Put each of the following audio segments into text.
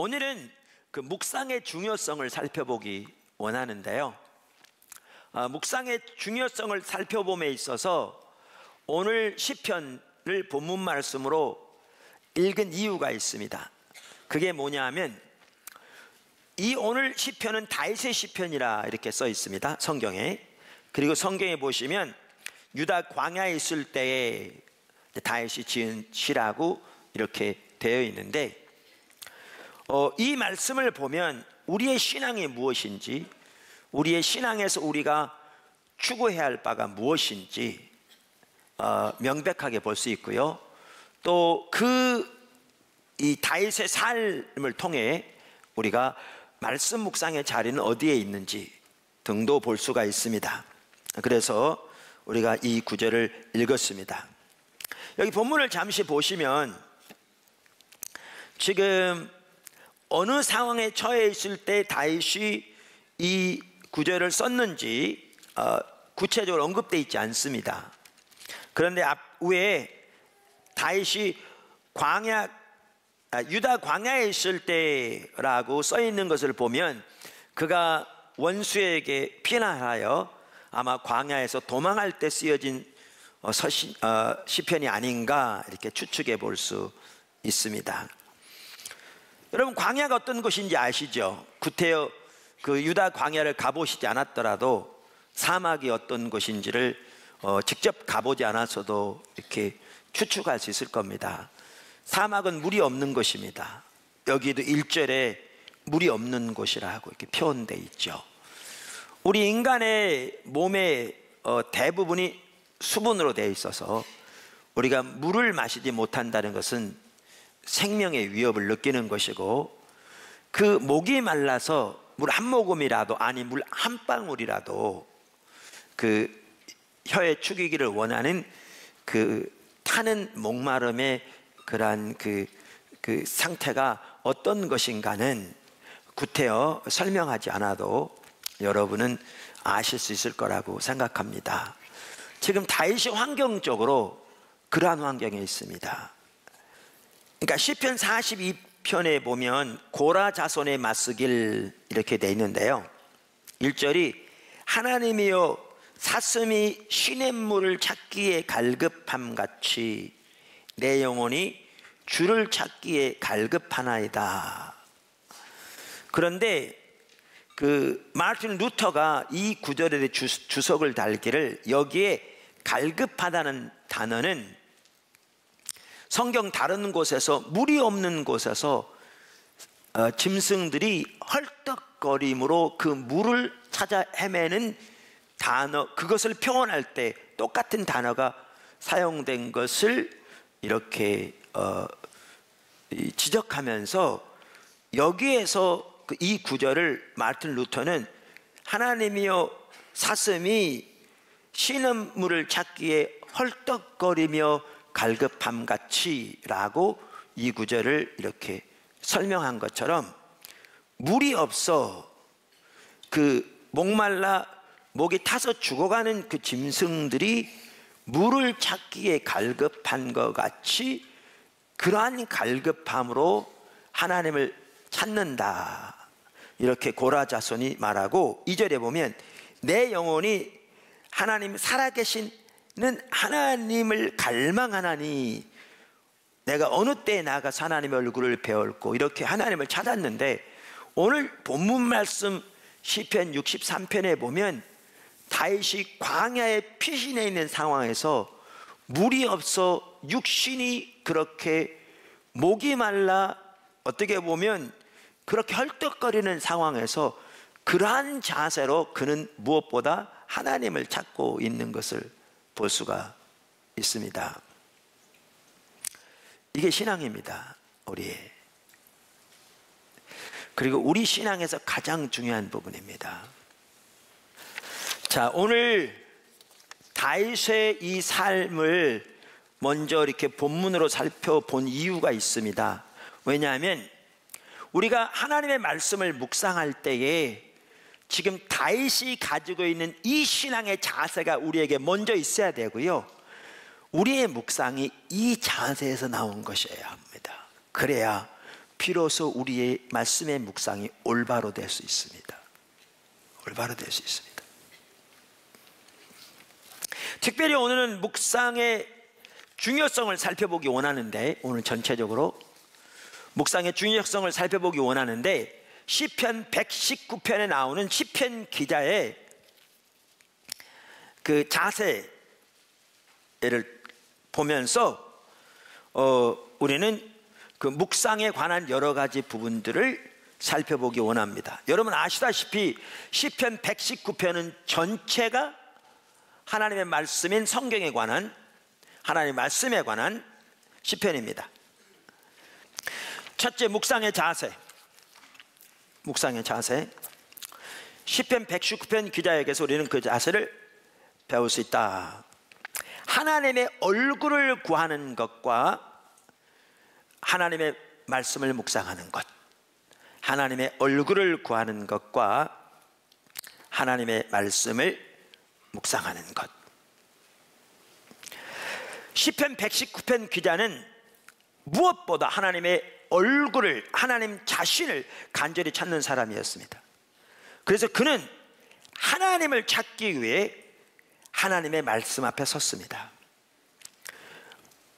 오늘은 그 묵상의 중요성을 살펴보기 원하는데요. 묵상의 중요성을 살펴봄에 있어서 오늘 시편을 본문 말씀으로 읽은 이유가 있습니다. 그게 뭐냐면 이 오늘 시편은 다윗의 시편이라 이렇게 써 있습니다, 성경에. 그리고 성경에 보시면 유다 광야에 있을 때에 다윗이 지은 시라고 이렇게 되어 있는데, 이 말씀을 보면 우리의 신앙이 무엇인지, 우리의 신앙에서 우리가 추구해야 할 바가 무엇인지 명백하게 볼 수 있고요. 또 이 다윗의 삶을 통해 우리가 말씀 묵상의 자리는 어디에 있는지 등도 볼 수가 있습니다. 그래서 우리가 이 구절을 읽었습니다. 여기 본문을 잠시 보시면 지금 어느 상황에 처해 있을 때 다윗이 이 구절을 썼는지 구체적으로 언급되어 있지 않습니다. 그런데 위에 다윗이 유다 광야에 있을 때라고 써 있는 것을 보면 그가 원수에게 피난하여 아마 광야에서 도망할 때 쓰여진 시편이 아닌가 이렇게 추측해 볼 수 있습니다. 여러분, 광야가 어떤 곳인지 아시죠? 구태여 그 유다 광야를 가보시지 않았더라도 사막이 어떤 곳인지를 직접 가보지 않았어도 이렇게 추측할 수 있을 겁니다. 사막은 물이 없는 곳입니다. 여기도 1절에 물이 없는 곳이라고 이렇게 표현되어 있죠. 우리 인간의 몸의 대부분이 수분으로 되어 있어서 우리가 물을 마시지 못한다는 것은 생명의 위협을 느끼는 것이고, 그 목이 말라서 물 한 모금이라도, 아니 물 한 방울이라도 그 혀에 축이기를 원하는 그 타는 목마름의 그러한 그 상태가 어떤 것인가는 구태여 설명하지 않아도 여러분은 아실 수 있을 거라고 생각합니다. 지금 다윗이 환경적으로 그러한 환경에 있습니다. 그러니까 시편 42편에 보면 고라 자손의 맞쓰길 이렇게 돼 있는데요, 1절이 하나님이여 사슴이 시냇물을 찾기에 갈급함 같이 내 영혼이 주를 찾기에 갈급하나이다. 그런데 그 마르틴 루터가 이 구절에 대해 주석을 달기를, 여기에 갈급하다는 단어는 성경 다른 곳에서 물이 없는 곳에서 짐승들이 헐떡거림으로 그 물을 찾아 헤매는 단어, 그것을 표현할 때 똑같은 단어가 사용된 것을 이렇게 지적하면서 여기에서 이 구절을 마르틴 루터는 하나님이여 사슴이 시냇물을 찾기에 헐떡거리며 갈급함같이 라고 이 구절을 이렇게 설명한 것처럼, 물이 없어 그 목말라 목이 타서 죽어가는 그 짐승들이 물을 찾기에 갈급한 것 같이 그러한 갈급함으로 하나님을 찾는다, 이렇게 고라 자손이 말하고, 2절에 보면 내 영혼이 하나님 살아계신 하나님을 갈망하나니 내가 어느 때에 나가서 하나님의 얼굴을 배웠고, 이렇게 하나님을 찾았는데, 오늘 본문 말씀 시편 63편에 보면 다윗이 광야에 피신해 있는 상황에서 물이 없어 육신이 그렇게 목이 말라 어떻게 보면 그렇게 헐떡거리는 상황에서 그러한 자세로 그는 무엇보다 하나님을 찾고 있는 것을 볼 수가 있습니다. 이게 신앙입니다, 우리의. 그리고 우리 신앙에서 가장 중요한 부분입니다. 자, 오늘 다윗의 이 삶을 먼저 이렇게 본문으로 살펴본 이유가 있습니다. 왜냐하면 우리가 하나님의 말씀을 묵상할 때에 지금 다윗이 가지고 있는 이 신앙의 자세가 우리에게 먼저 있어야 되고요, 우리의 묵상이 이 자세에서 나온 것이어야 합니다. 그래야 비로소 우리의 말씀의 묵상이 올바로 될 수 있습니다. 올바로 될 수 있습니다. 특별히 오늘은 묵상의 중요성을 살펴보기 원하는데, 오늘 전체적으로 묵상의 중요성을 살펴보기 원하는데, 시편 119편에 나오는 시편 기자의 그 자세를 보면서 우리는 그 묵상에 관한 여러 가지 부분들을 살펴보기 원합니다. 여러분 아시다시피 시편 119편은 전체가 하나님의 말씀인 성경에 관한, 하나님의 말씀에 관한 시편입니다. 첫째, 묵상의 자세. 묵상의 자세. 시편 119편 기자에게서 우리는 그 자세를 배울 수 있다. 하나님의 얼굴을 구하는 것과 하나님의 말씀을 묵상하는 것, 하나님의 얼굴을 구하는 것과 하나님의 말씀을 묵상하는 것. 시편 119편 기자는 무엇보다 하나님의 얼굴을, 하나님 자신을 간절히 찾는 사람이었습니다. 그래서 그는 하나님을 찾기 위해 하나님의 말씀 앞에 섰습니다.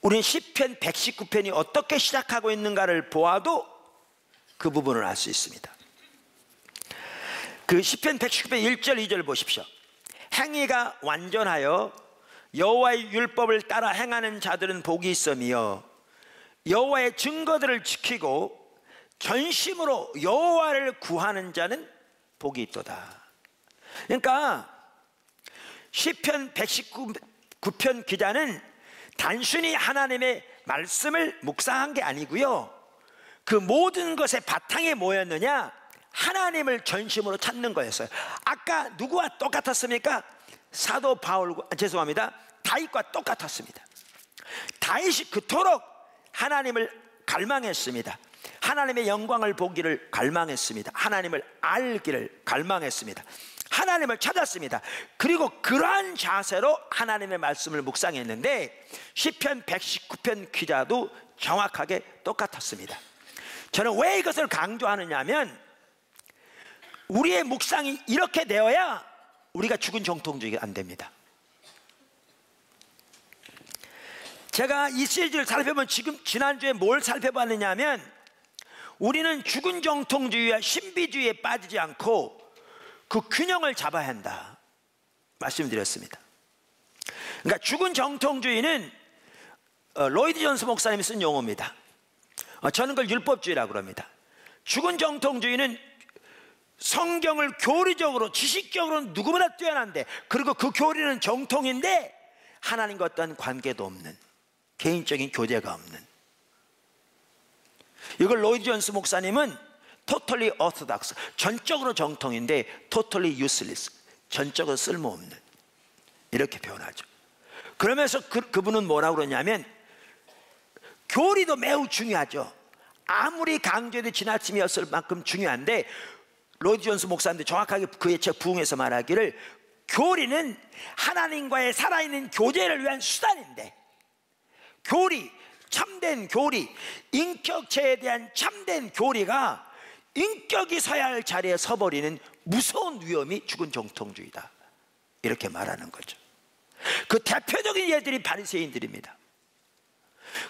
우리는 시편 119편이 어떻게 시작하고 있는가를 보아도 그 부분을 알 수 있습니다. 그 시편 119편 1절 2절 보십시오. 행위가 완전하여 여호와의 율법을 따라 행하는 자들은 복이 있으며 여호와의 증거들을 지키고 전심으로 여호와를 구하는 자는 복이 있도다. 그러니까 시편 119편 기자는 단순히 하나님의 말씀을 묵상한 게 아니고요, 그 모든 것의 바탕에 뭐였느냐? 하나님을 전심으로 찾는 거였어요. 아까 누구와 똑같았습니까? 사도 바울과, 죄송합니다, 다윗과 똑같았습니다. 다윗이 그토록 하나님을 갈망했습니다. 하나님의 영광을 보기를 갈망했습니다. 하나님을 알기를 갈망했습니다. 하나님을 찾았습니다. 그리고 그러한 자세로 하나님의 말씀을 묵상했는데 시편 119편 기자도 정확하게 똑같았습니다. 저는 왜 이것을 강조하느냐 하면, 우리의 묵상이 이렇게 되어야 우리가 죽은 정통주의가 안 됩니다. 제가 이 시리즈를 살펴보면 지난주에 뭘 살펴봤느냐 하면, 우리는 죽은 정통주의와 신비주의에 빠지지 않고 그 균형을 잡아야 한다 말씀드렸습니다. 그러니까 죽은 정통주의는 로이드 존스 목사님이 쓴 용어입니다. 저는 그걸 율법주의라고 합니다. 죽은 정통주의는 성경을 교리적으로, 지식적으로 누구보다 뛰어난데, 그리고 그 교리는 정통인데 하나님과 어떤 관계도 없는, 개인적인 교제가 없는, 이걸 로이드 존스 목사님은 totally orthodox, 전적으로 정통인데 totally useless, 전적으로 쓸모없는, 이렇게 표현하죠. 그러면서 그분은 뭐라고 그러냐면, 교리도 매우 중요하죠. 아무리 강조해도 지나침이었을 만큼 중요한데, 로이드 존스 목사님도 정확하게 그의 책 부흥에서 말하기를, 교리는 하나님과의 살아있는 교제를 위한 수단인데, 교리, 참된 교리, 인격체에 대한 참된 교리가 인격이 서야 할 자리에 서버리는 무서운 위험이 죽은 정통주의다, 이렇게 말하는 거죠. 그 대표적인 예들이 바리새인들입니다.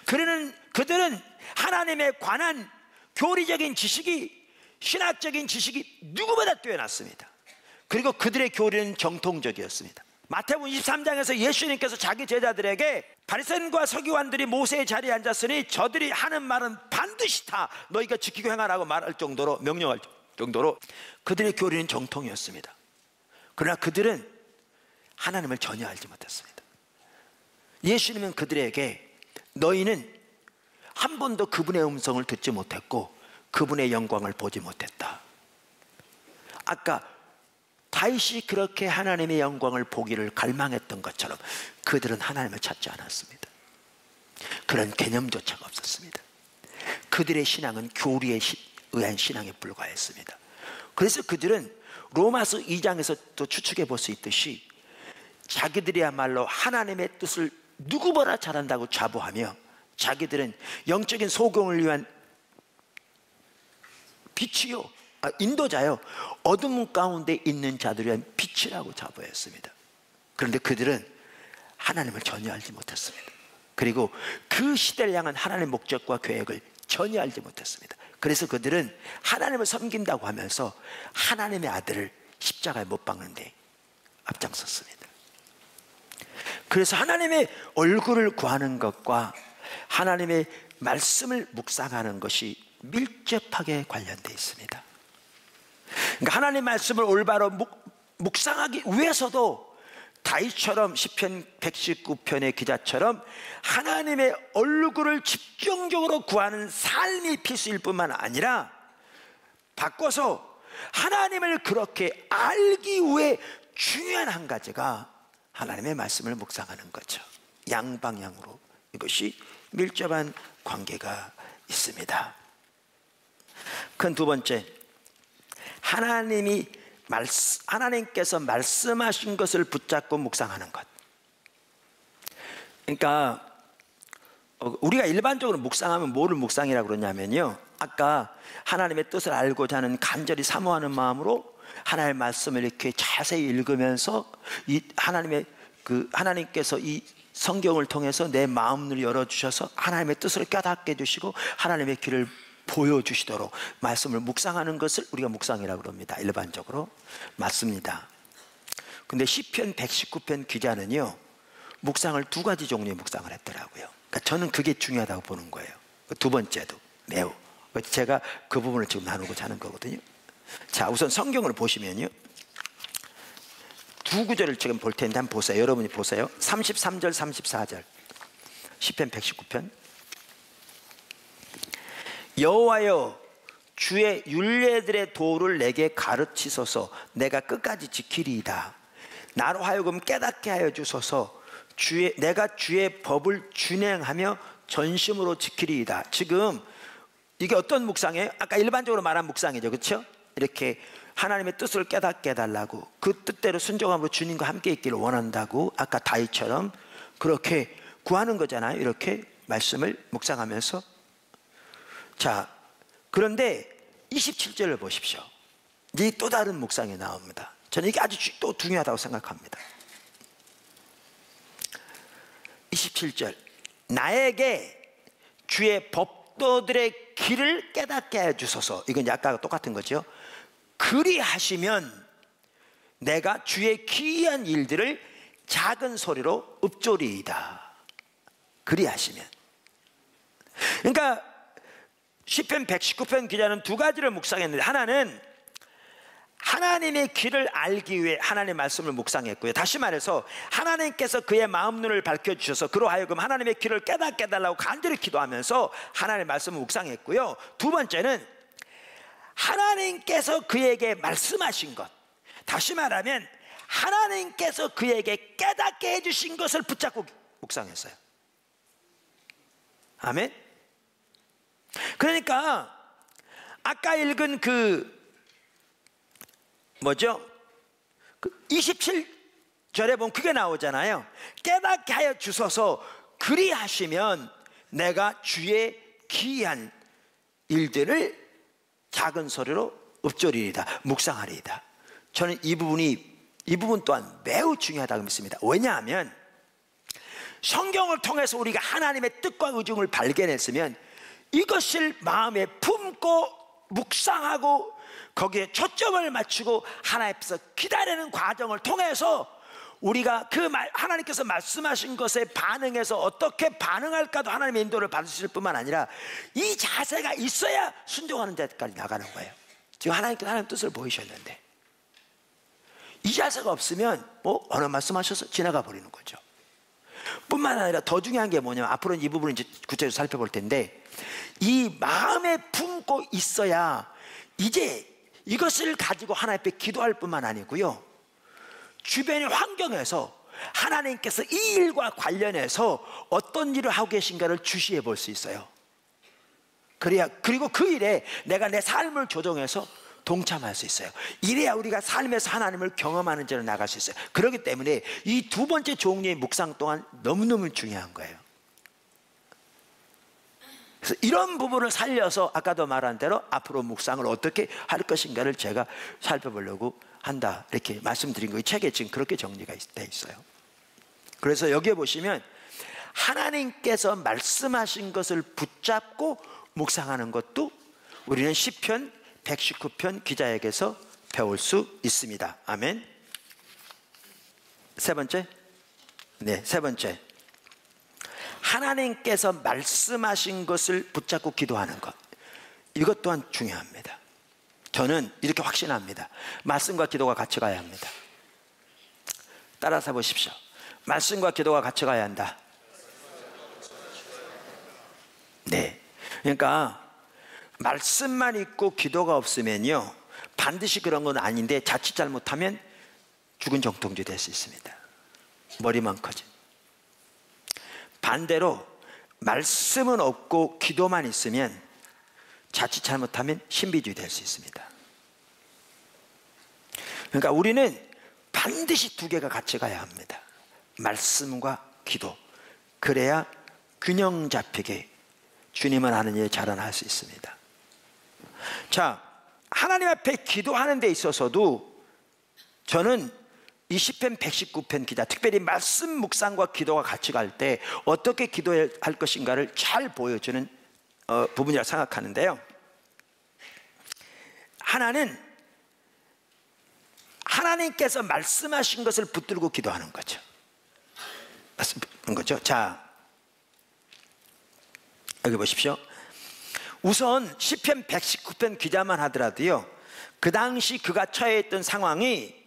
그들은 하나님에 관한 교리적인 지식이, 신학적인 지식이 누구보다 뛰어났습니다. 그리고 그들의 교리는 정통적이었습니다. 마태복음 23장에서 예수님께서 자기 제자들에게 바리새인과 서기관들이 모세의 자리에 앉았으니 저들이 하는 말은 반드시 다 너희가 지키고 행하라고 말할 정도로, 명령할 정도로 그들의 교리는 정통이었습니다. 그러나 그들은 하나님을 전혀 알지 못했습니다. 예수님은 그들에게 너희는 한 번도 그분의 음성을 듣지 못했고 그분의 영광을 보지 못했다. 아까 다윗이 그렇게 하나님의 영광을 보기를 갈망했던 것처럼 그들은 하나님을 찾지 않았습니다. 그런 개념조차가 없었습니다. 그들의 신앙은 교리에 의한 신앙에 불과했습니다. 그래서 그들은 로마서 2장에서 또 추측해 볼 수 있듯이 자기들이야말로 하나님의 뜻을 누구보다 잘한다고 자부하며 자기들은 영적인 소경을 위한 빛이요, 인도자요, 어둠 가운데 있는 자들을 위한 빛이라고 자부했습니다. 그런데 그들은 하나님을 전혀 알지 못했습니다. 그리고 그 시대를 향한 하나님의 목적과 계획을 전혀 알지 못했습니다. 그래서 그들은 하나님을 섬긴다고 하면서 하나님의 아들을 십자가에 못 박는데 앞장섰습니다. 그래서 하나님의 얼굴을 구하는 것과 하나님의 말씀을 묵상하는 것이 밀접하게 관련되어 있습니다. 그러니까 하나님의 말씀을 올바로 묵상하기 위해서도 다윗처럼 시편 119편의 기자처럼 하나님의 얼굴을 집중적으로 구하는 삶이 필수일 뿐만 아니라 바꿔서 하나님을 그렇게 알기 위해 중요한 한 가지가 하나님의 말씀을 묵상하는 거죠. 양방향으로 이것이 밀접한 관계가 있습니다. 그 두 번째, 하나님께서 말씀하신 것을 붙잡고 묵상하는 것. 그러니까 우리가 일반적으로 묵상하면 뭐를 묵상이라고 그러냐면요, 아까 하나님의 뜻을 알고자 하는 간절히 사모하는 마음으로 하나님의 말씀을 이렇게 자세히 읽으면서 하나님께서 이 성경을 통해서 내 마음을 열어주셔서 하나님의 뜻을 깨닫게 해주시고 하나님의 길을 보여주시도록 말씀을 묵상하는 것을 우리가 묵상이라고 그럽니다. 일반적으로 맞습니다. 근데 시편 119편 기자는요, 묵상을 두 가지 종류의 묵상을 했더라고요. 그러니까 저는 그게 중요하다고 보는 거예요. 두 번째도 매우, 제가 그 부분을 지금 나누고자 하는 거거든요. 자, 우선 성경을 보시면요, 두 구절을 지금 볼 텐데 한번 보세요. 여러분이 보세요. 33절 34절 시편 119편. 여호와여, 주의 율례들의 도를 내게 가르치소서. 내가 끝까지 지키리이다. 나로 하여금 깨닫게 하여 주소서. 내가 주의 법을 준행하며 전심으로 지키리이다. 지금 이게 어떤 묵상이에요? 아까 일반적으로 말한 묵상이죠, 그렇죠? 이렇게 하나님의 뜻을 깨닫게 해달라고, 그 뜻대로 순종함으로 주님과 함께 있기를 원한다고 아까 다윗처럼 그렇게 구하는 거잖아요. 이렇게 말씀을 묵상하면서. 자, 그런데 27절을 보십시오. 이 또 다른 묵상이 나옵니다. 저는 이게 아주 또 중요하다고 생각합니다. 27절, 나에게 주의 법도들의 길을 깨닫게 해주소서. 이건 아까 똑같은 거죠. 그리하시면 내가 주의 기이한 일들을 작은 소리로 읊조리이다. 그리하시면, 그러니까 시편 119편 기자는 두 가지를 묵상했는데, 하나는 하나님의 길을 알기 위해 하나님의 말씀을 묵상했고요, 다시 말해서 하나님께서 그의 마음눈을 밝혀주셔서 그로 하여금 하나님의 길을 깨닫게 해달라고 간절히 기도하면서 하나님의 말씀을 묵상했고요, 두 번째는 하나님께서 그에게 말씀하신 것, 다시 말하면 하나님께서 그에게 깨닫게 해주신 것을 붙잡고 묵상했어요. 아멘. 그러니까 아까 읽은 그 27절에 보면 그게 나오잖아요. 깨닫게 하여 주소서. 그리하시면 내가 주의 기이한 일들을 작은 소리로 읊조리리다, 묵상하리이다. 저는 이 부분 또한 매우 중요하다고 믿습니다. 왜냐하면 성경을 통해서 우리가 하나님의 뜻과 의중을 발견했으면 이것을 마음에 품고 묵상하고 거기에 초점을 맞추고 하나님 앞에서 기다리는 과정을 통해서 우리가 하나님께서 말씀하신 것에 반응해서 어떻게 반응할까도 하나님의 인도를 받으실 뿐만 아니라 이 자세가 있어야 순종하는 데까지 나가는 거예요. 지금 하나님께서 하나님의 뜻을 보이셨는데 이 자세가 없으면 어느 말씀하셔서 지나가 버리는 거죠. 뿐만 아니라 더 중요한 게 뭐냐면, 앞으로는 이 부분을 이제 구체적으로 살펴볼 텐데, 이 마음에 품고 있어야 이제 이것을 가지고 하나님 앞에 기도할 뿐만 아니고요, 주변의 환경에서 하나님께서 이 일과 관련해서 어떤 일을 하고 계신가를 주시해 볼 수 있어요. 그리고 그 일에 내가 내 삶을 조정해서 동참할 수 있어요. 이래야 우리가 삶에서 하나님을 경험하는 데로 나갈 수 있어요. 그렇기 때문에 이 두 번째 종류의 묵상 또한 너무너무 중요한 거예요. 그래서 이런 부분을 살려서 아까도 말한 대로 앞으로 묵상을 어떻게 할 것인가를 제가 살펴보려고 한다, 이렇게 말씀드린 거예요. 이 책에 지금 그렇게 정리가 되어 있어요. 그래서 여기에 보시면 하나님께서 말씀하신 것을 붙잡고 묵상하는 것도 우리는 시편 119편 기자에게서 배울 수 있습니다. 아멘. 세 번째, 세 번째, 하나님께서 말씀하신 것을 붙잡고 기도하는 것, 이것 또한 중요합니다. 저는 이렇게 확신합니다. 말씀과 기도가 같이 가야 합니다. 따라서 보십시오. 말씀과 기도가 같이 가야 한다. 네, 그러니까 말씀만 있고 기도가 없으면요, 반드시 그런 건 아닌데 자칫 잘못하면 죽은 정통주 될 수 있습니다. 머리만 커져. 반대로 말씀은 없고 기도만 있으면 자칫 잘못하면 신비주의 될 수 있습니다. 그러니까 우리는 반드시 두 개가 같이 가야 합니다. 말씀과 기도. 그래야 균형 잡히게 주님을 아는 일 자라날 수 있습니다. 자, 하나님 앞에 기도하는 데 있어서도 저는 이 시편 119편 기자, 특별히 말씀 묵상과 기도가 같이 갈 때 어떻게 기도할 것인가를 잘 보여주는 부분이라고 생각하는데요. 하나는 하나님께서 말씀하신 것을 붙들고 기도하는 거죠. 말씀하는 거죠. 자, 여기 보십시오. 우선 시편 119편 기자만 하더라도요, 그 당시 그가 처해 있던 상황이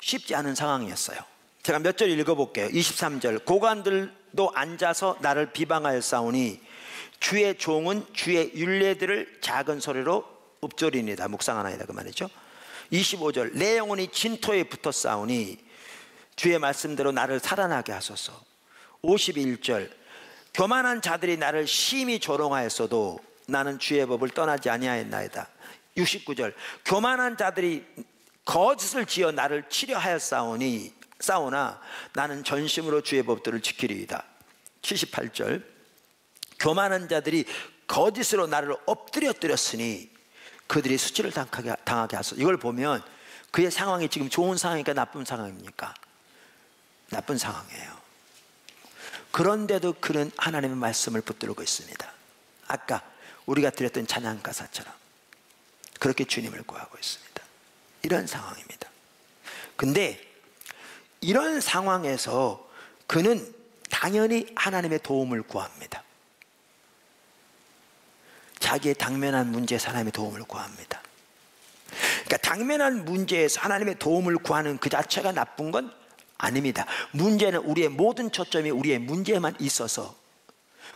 쉽지 않은 상황이었어요. 제가 몇 절 읽어볼게요. 23절. 고관들도 앉아서 나를 비방하였사오니 주의 종은 주의 율례들을 작은 소리로 읊조리니다. 묵상하나이다, 그 말이죠. 25절. 내 영혼이 진토에 붙었사오니 주의 말씀대로 나를 살아나게 하소서. 51절. 교만한 자들이 나를 심히 조롱하였어도 나는 주의 법을 떠나지 아니하였나이다. 69절. 교만한 자들이 거짓을 지어 나를 치려하였사오나 나는 전심으로 주의 법들을 지키리이다. 78절. 교만한 자들이 거짓으로 나를 엎드려뜨렸으니 그들이 수치를 당하게 하소서. 이걸 보면 그의 상황이 지금 좋은 상황입니까, 나쁜 상황입니까? 나쁜 상황이에요. 그런데도 그는 하나님의 말씀을 붙들고 있습니다. 아까 우리가 드렸던 찬양가사처럼 그렇게 주님을 구하고 있습니다. 이런 상황입니다. 근데 이런 상황에서 그는 당연히 하나님의 도움을 구합니다. 자기의 당면한 문제에서 하나님의 도움을 구합니다. 그러니까 당면한 문제에서 하나님의 도움을 구하는 그 자체가 나쁜 건 아닙니다. 문제는 우리의 모든 초점이 우리의 문제에만 있어서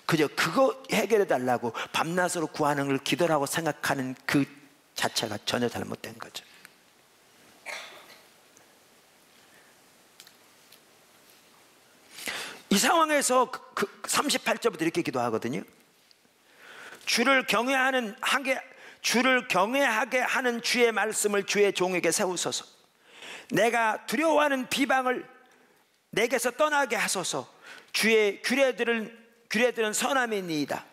그저 그거 해결해 달라고 밤낮으로 구하는 걸 기도라고 생각하는 그 자체가 전혀 잘못된 거죠. 이 상황에서 38절부터 이렇게 기도하거든요. 주를 경외하게 하는 주의 말씀을 주의 종에게 세우소서. 내가 두려워하는 비방을 내게서 떠나게 하소서. 주의 규례들은 선함이니이다.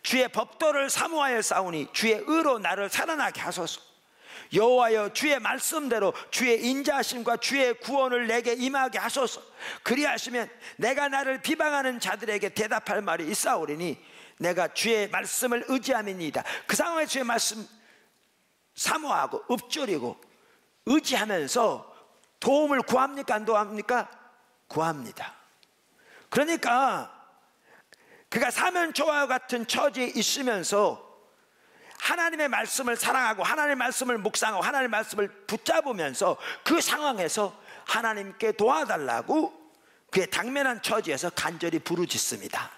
주의 법도를 사모하여 싸우니 주의 의로 나를 살아나게 하소서. 여호와여, 주의 말씀대로 주의 인자하심과 주의 구원을 내게 임하게 하소서. 그리하시면 내가 나를 비방하는 자들에게 대답할 말이 있사오리니 내가 주의 말씀을 의지함이니이다. 그 상황에 주의 말씀 사모하고 읊조리고 의지하면서 도움을 구합니까, 안 구합니까? 구합니다. 그러니까 그가 사면초와 같은 처지에 있으면서 하나님의 말씀을 사랑하고 하나님의 말씀을 묵상하고 하나님의 말씀을 붙잡으면서 그 상황에서 하나님께 도와달라고 그의 당면한 처지에서 간절히 부르짖습니다.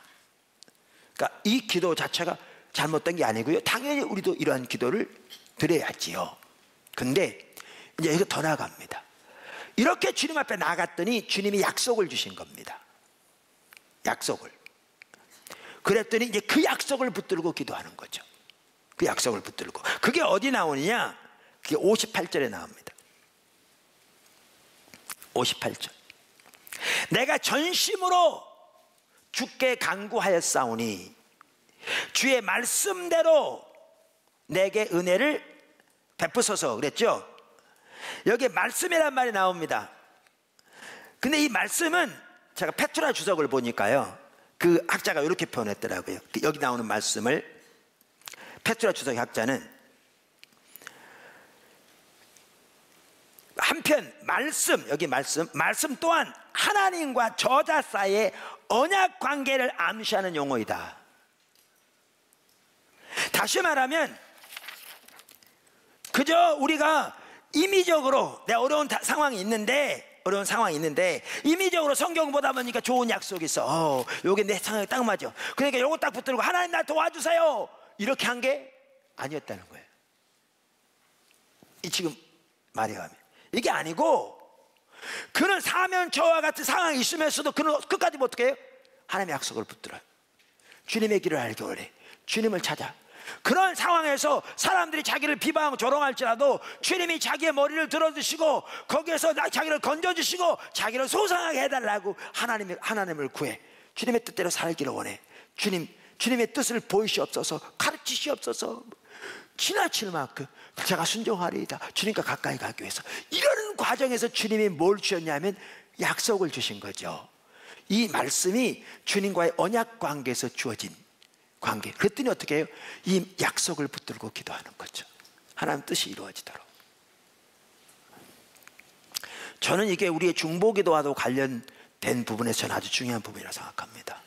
그러니까 이 기도 자체가 잘못된 게 아니고요, 당연히 우리도 이러한 기도를 드려야지요. 근데 이제 여기서 더 나아갑니다. 이렇게 주님 앞에 나갔더니 주님이 약속을 주신 겁니다. 약속을. 그랬더니 이제 그 약속을 붙들고 기도하는 거죠. 그 약속을 붙들고. 그게 어디 나오느냐? 그게 58절에 나옵니다. 58절. 내가 전심으로 주께 간구하였사오니 주의 말씀대로 내게 은혜를 베푸소서 그랬죠. 여기에 말씀이란 말이 나옵니다. 근데 이 말씀은 제가 페트라 주석을 보니까요, 그 학자가 이렇게 표현했더라고요. 여기 나오는 말씀을 페트라 주석의 학자는 한편 말씀, 여기 말씀 또한 하나님과 저자 사이의 언약 관계를 암시하는 용어이다. 다시 말하면 그저 우리가 임의적으로 내가 어려운 상황이 있는데 임의적으로 성경 보다 보니까 좋은 약속이 있어. 요게 내 상황에 딱 맞아. 그러니까 요거 딱 붙들고 하나님 나 도와주세요 이렇게 한 게 아니었다는 거예요. 이 지금 말에 하면 이게 아니고, 그는 사면초와 같은 상황이 있으면서도 그는 끝까지 어떻게 해요? 하나님의 약속을 붙들어요. 주님의 길을 알게 원해. 주님을 찾아. 그런 상황에서 사람들이 자기를 비방하고 조롱할지라도 주님이 자기의 머리를 들어주시고 거기에서 자기를 건져주시고 자기를 소상하게 해달라고 하나님을 구해. 주님의 뜻대로 살기를 원해. 주님의 뜻을 보이시옵소서, 가르치시옵소서, 지나칠 만큼 제가 순종하리이다. 주님과 가까이 가기 위해서. 이런 과정에서 주님이 뭘 주셨냐면 약속을 주신 거죠. 이 말씀이 주님과의 언약 관계에서 주어진 관계. 그랬더니 어떻게 해요? 이 약속을 붙들고 기도하는 거죠. 하나님 뜻이 이루어지도록. 저는 이게 우리의 중보기도와도 관련된 부분에서는 아주 중요한 부분이라고 생각합니다.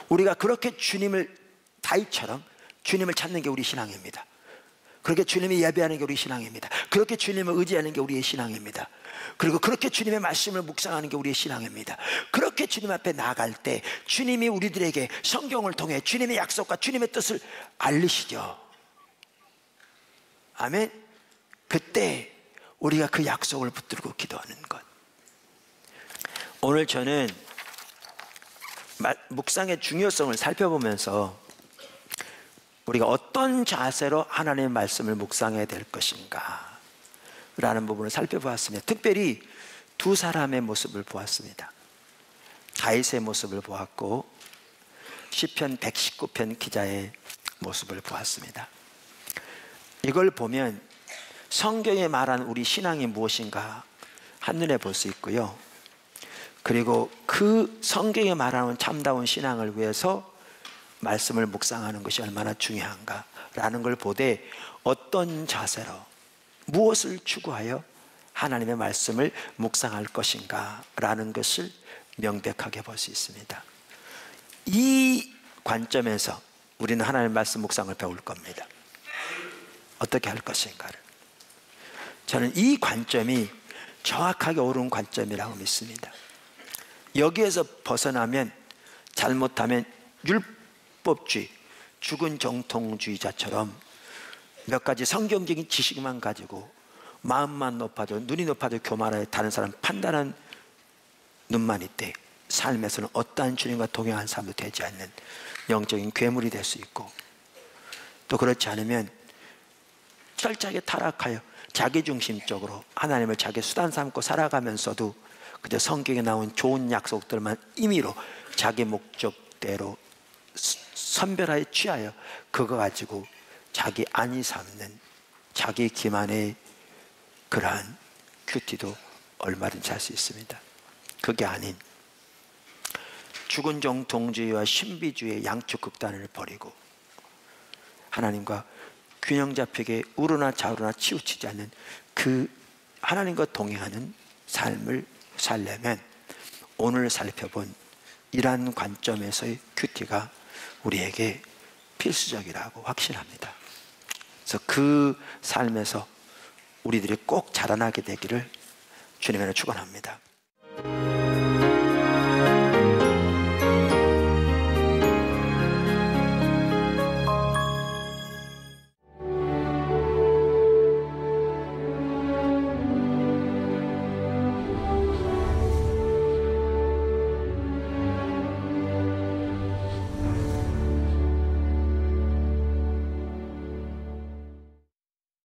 우리가 그렇게 다윗처럼 주님을 찾는 게 우리 신앙입니다. 그렇게 주님이 예배하는 게 우리 신앙입니다. 그렇게 주님을 의지하는 게 우리의 신앙입니다. 그리고 그렇게 주님의 말씀을 묵상하는 게 우리의 신앙입니다. 그렇게 주님 앞에 나아갈 때 주님이 우리들에게 성경을 통해 주님의 약속과 주님의 뜻을 알리시죠. 아멘. 그때 우리가 그 약속을 붙들고 기도하는 것. 오늘 저는 묵상의 중요성을 살펴보면서 우리가 어떤 자세로 하나님의 말씀을 묵상해야 될 것인가 라는 부분을 살펴보았습니다. 특별히 두 사람의 모습을 보았습니다. 다윗의 모습을 보았고 시편 119편 기자의 모습을 보았습니다. 이걸 보면 성경에 말하는 우리 신앙이 무엇인가 한눈에 볼 수 있고요. 그리고 그 성경에 말하는 참다운 신앙을 위해서 말씀을 묵상하는 것이 얼마나 중요한가라는 걸 보되 어떤 자세로 무엇을 추구하여 하나님의 말씀을 묵상할 것인가라는 것을 명백하게 볼 수 있습니다. 이 관점에서 우리는 하나님의 말씀 묵상을 배울 겁니다. 어떻게 할 것인가를. 저는 이 관점이 정확하게 옳은 관점이라고 믿습니다. 여기에서 벗어나면 잘못하면 율법주의, 죽은 정통주의자처럼 몇 가지 성경적인 지식만 가지고 마음만 높아져 눈이 높아져 교만하여 다른 사람 판단한 눈만 있대 삶에서는 어떠한 주님과 동행한 삶도 되지 않는 영적인 괴물이 될 수 있고, 또 그렇지 않으면 철저하게 타락하여 자기중심적으로 하나님을 자기 수단 삼고 살아가면서도 그저 성경에 나온 좋은 약속들만 임의로 자기 목적대로 선별하여 취하여 그거 가지고 자기 안위 삼는 자기 기만의 그러한 큐티도 얼마든지 할 수 있습니다. 그게 아닌 죽은 정통주의와 신비주의의 양쪽 극단을 버리고 하나님과 균형 잡히게 우르나 좌우나 치우치지 않는 그 하나님과 동행하는 삶을 살려면 오늘 살펴본 이러한 관점에서의 큐티가 우리에게 필수적이라고 확신합니다. 그래서 그 삶에서 우리들이 꼭 자라나게 되기를 주님으로 축원합니다.